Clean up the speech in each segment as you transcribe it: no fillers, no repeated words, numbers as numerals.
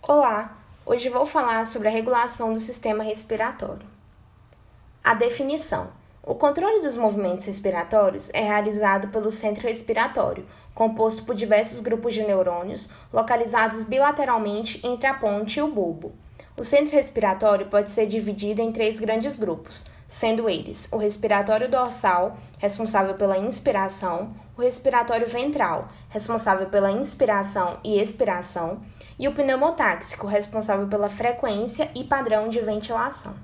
Olá, hoje vou falar sobre a regulação do sistema respiratório. A definição. O controle dos movimentos respiratórios é realizado pelo centro respiratório, composto por diversos grupos de neurônios localizados bilateralmente entre a ponte e o bulbo. O centro respiratório pode ser dividido em 3 grandes grupos, sendo eles o respiratório dorsal, responsável pela inspiração, o respiratório ventral, responsável pela inspiração e expiração, e o pneumotáxico, responsável pela frequência e padrão de ventilação.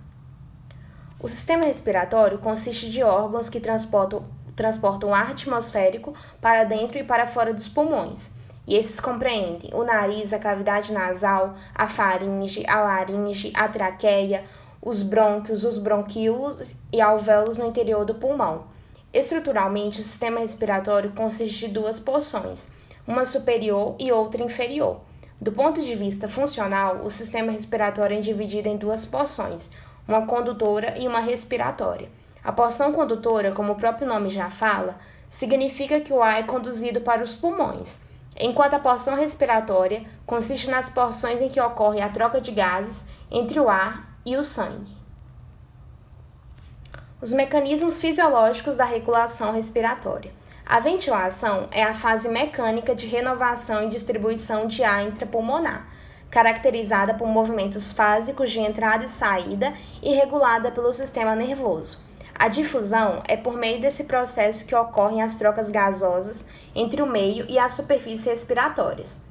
O sistema respiratório consiste de órgãos que transportam ar atmosférico para dentro e para fora dos pulmões, e esses compreendem o nariz, a cavidade nasal, a faringe, a laringe, a traqueia, os brônquios, os bronquíolos e alvéolos no interior do pulmão. Estruturalmente, o sistema respiratório consiste de 2 porções, uma superior e outra inferior. Do ponto de vista funcional, o sistema respiratório é dividido em 2 porções, uma condutora e uma respiratória. A porção condutora, como o próprio nome já fala, significa que o ar é conduzido para os pulmões, enquanto a porção respiratória consiste nas porções em que ocorre a troca de gases entre o ar e o sangue. Os mecanismos fisiológicos da regulação respiratória. A ventilação é a fase mecânica de renovação e distribuição de ar intrapulmonar, caracterizada por movimentos fásicos de entrada e saída e regulada pelo sistema nervoso. A difusão é por meio desse processo que ocorrem as trocas gasosas entre o meio e as superfícies respiratórias.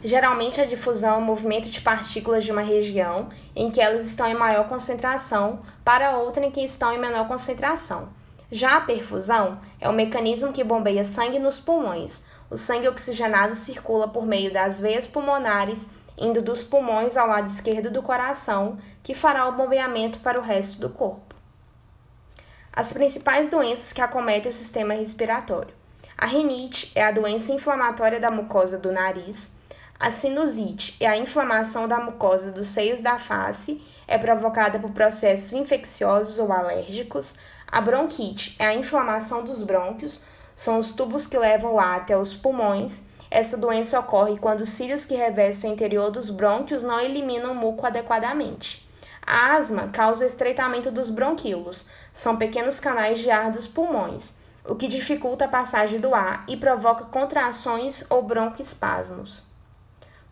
Geralmente, a difusão é o movimento de partículas de uma região em que elas estão em maior concentração para outra em que estão em menor concentração. Já a perfusão é o mecanismo que bombeia sangue nos pulmões. O sangue oxigenado circula por meio das veias pulmonares, indo dos pulmões ao lado esquerdo do coração, que fará o bombeamento para o resto do corpo. As principais doenças que acometem o sistema respiratório. A rinite é a doença inflamatória da mucosa do nariz. A sinusite é a inflamação da mucosa dos seios da face, é provocada por processos infecciosos ou alérgicos. A bronquite é a inflamação dos brônquios, são os tubos que levam o ar até os pulmões. Essa doença ocorre quando os cílios que revestem o interior dos brônquios não eliminam o muco adequadamente. A asma causa o estreitamento dos bronquíolos, são pequenos canais de ar dos pulmões, o que dificulta a passagem do ar e provoca contrações ou broncoespasmos.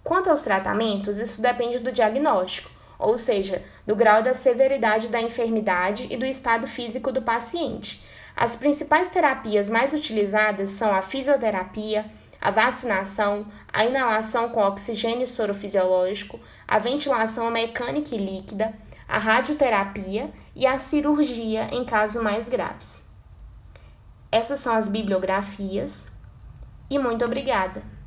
Quanto aos tratamentos, isso depende do diagnóstico, ou seja, do grau da severidade da enfermidade e do estado físico do paciente. As principais terapias mais utilizadas são a fisioterapia, a vacinação, a inalação com oxigênio sorofisiológico, a ventilação mecânica e líquida, a radioterapia e a cirurgia em casos mais graves. Essas são as bibliografias e muito obrigada!